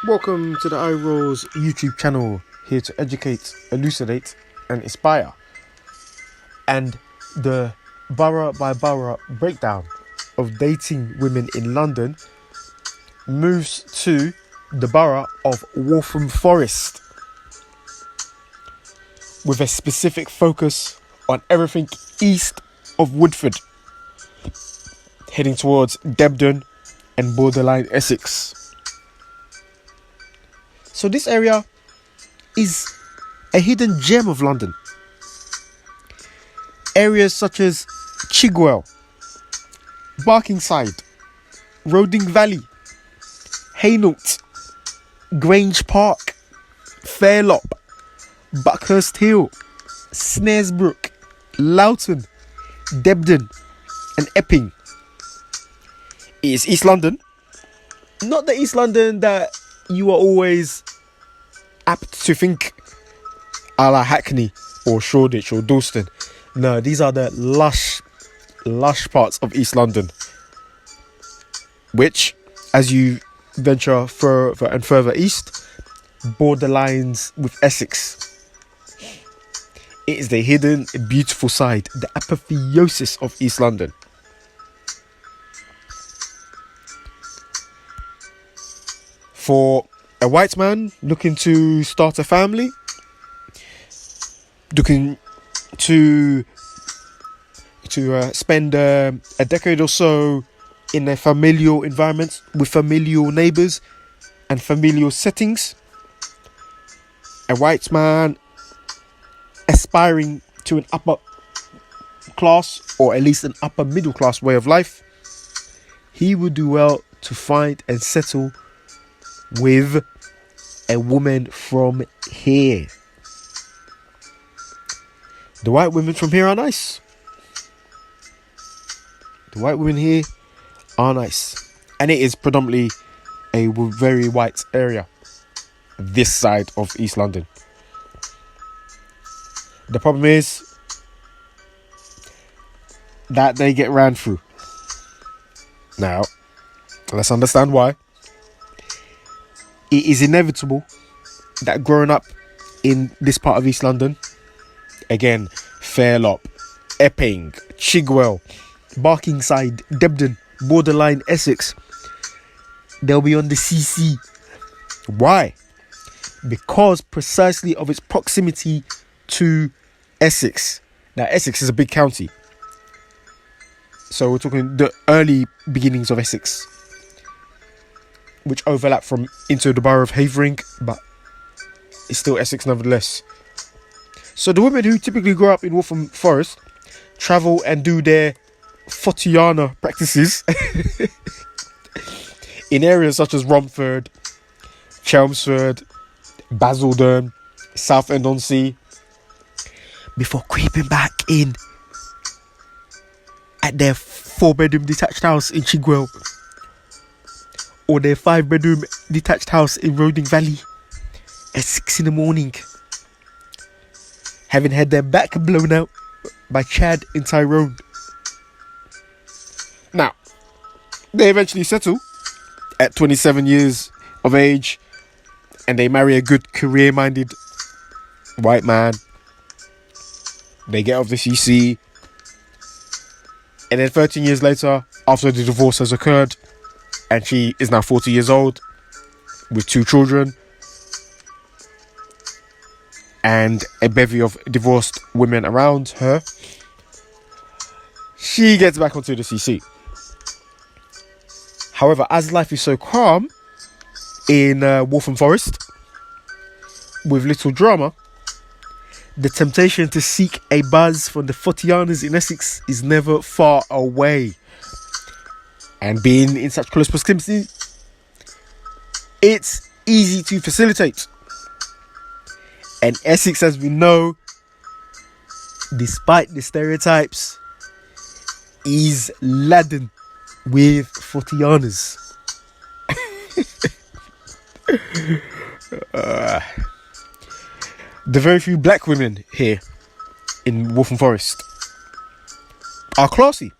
Welcome to the iRolls YouTube channel, here to educate, elucidate and inspire. And the Borough-by-Borough breakdown of dating women in London moves to the borough of Waltham Forest, with a specific focus on everything east of Woodford, heading towards Debden and borderline Essex. So this area is a hidden gem of London. Areas such as Chigwell, Barkingside, Roding Valley, Hainault, Grange Park, Fairlop, Buckhurst Hill, Snaresbrook, Loughton, Debden and Epping. It is East London. Not the East London that you are always apt to think a la Hackney or Shoreditch or Dalston. No, these are the lush parts of East London, which, as you venture further and further east, borderlines with Essex. It is the hidden, beautiful side, the apotheosis of East London. For a white man looking to start a family, looking to spend a decade or so in a familial environment with familial neighbours and familial settings, a white man aspiring to an upper class or at least an upper middle class way of life, he would do well to find and settle with a woman from here. The white women from here are nice. The white women here are nice. And it is predominantly a very white area, this side of East London. The problem is that they get ran through. Now, let's understand why. It is inevitable that growing up in this part of East London, again, Fairlop, Epping, Chigwell, Barkingside, Debden, borderline Essex, they'll be on the CC. Why? Because precisely of its proximity to Essex. Now, Essex is a big county, so we're talking the early beginnings of Essex, which overlap from into the borough of Havering, but it's still Essex nevertheless. So the women who typically grow up in Waltham Forest travel and do their Fortiana practices in areas such as Romford, Chelmsford, Basildon, Southend-on-Sea, before creeping back in at their 4-bedroom detached house in Chigwell, or their 5-bedroom detached house in Roding Valley at 6 a.m, having had their back blown out by Chad and Tyrone. Now, they eventually settle at 27 years of age and they marry a good career-minded white man. They get off the CC, and then 13 years later, after the divorce has occurred, and she is now 40 years old with 2 children and a bevy of divorced women around her, she gets back onto the CC. However, as life is so calm in Waltham Forest, with little drama, the temptation to seek a buzz from the Fortianas in Essex is never far away. And being in such close proximity, it's easy to facilitate. And Essex, as we know, despite the stereotypes, is laden with Fortianas. The very few black women here in Waltham Forest are classy,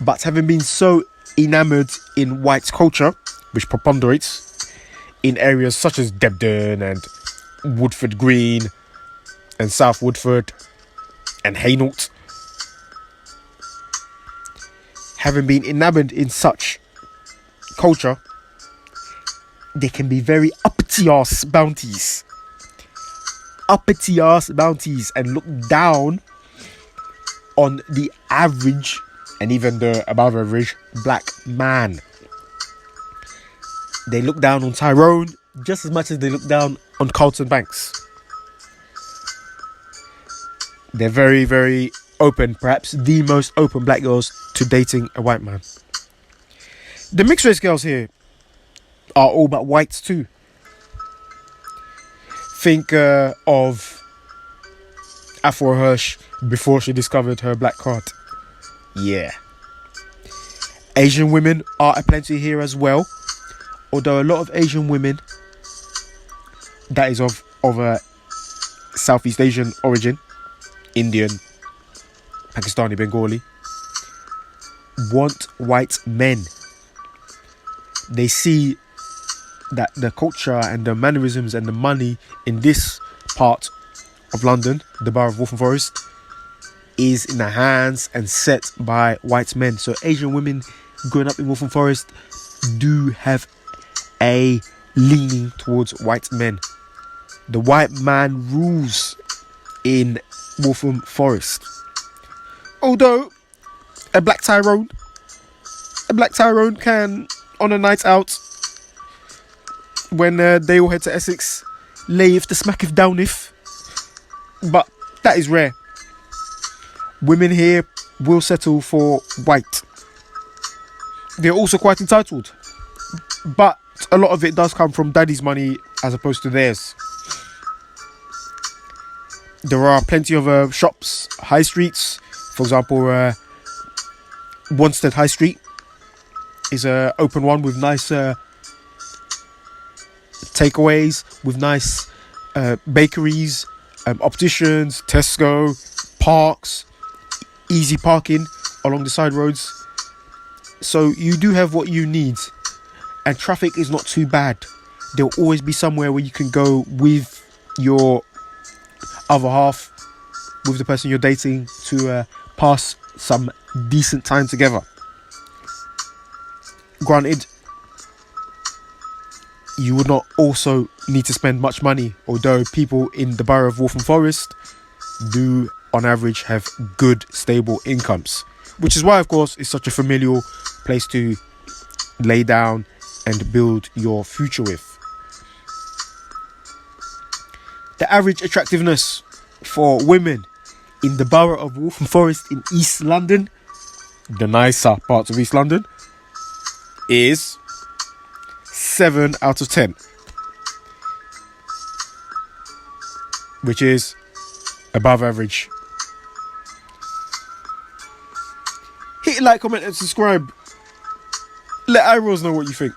but having been so enamoured in white culture, which preponderates, in areas such as Debden and Woodford Green and South Woodford and Hainault. Having been enamored in such culture, they can be very uppity-ass bounties. Uppity-ass bounties and look down on the average and even the above average black man. They look down on Tyrone just as much as they look down on Carlton Banks. They're very, very open, perhaps the most open black girls to dating a white man. The mixed race girls here are all but whites too. Think of Afro Hirsch before she discovered her black card. Yeah. Asian women are aplenty here as well. Although a lot of Asian women, that is of a Southeast Asian origin, Indian, Pakistani, Bengali, want white men. They see that the culture and the mannerisms and the money in this part of London, the Borough of Waltham Forest, is in the hands and set by white men. So Asian women growing up in Waltham Forest do have a leaning towards white men. The white man rules in Waltham Forest. Although a black Tyrone can, on a night out, when they all head to Essex, lay if the smack if down if. But that is rare. Women here will settle for white. They're also quite entitled. But a lot of it does come from daddy's money as opposed to theirs. There are plenty of shops, high streets. For example, Wanstead High Street is an open one with nice takeaways, with nice bakeries, opticians, Tesco, parks, easy parking along the side roads. So you do have what you need, and traffic is not too bad. There'll always be somewhere where you can go with your other half, with the person you're dating, to pass some decent time together. Granted, you would not also need to spend much money, although people in the Borough of Waltham Forest do on average have good stable incomes, which is why of course it's such a familial place to lay down and build your future with. The average attractiveness for women in the Borough of Waltham Forest in East London, the nicer parts of East London, is 7 out of 10, which is above average. Hit like, comment and subscribe. Let Iros know what you think.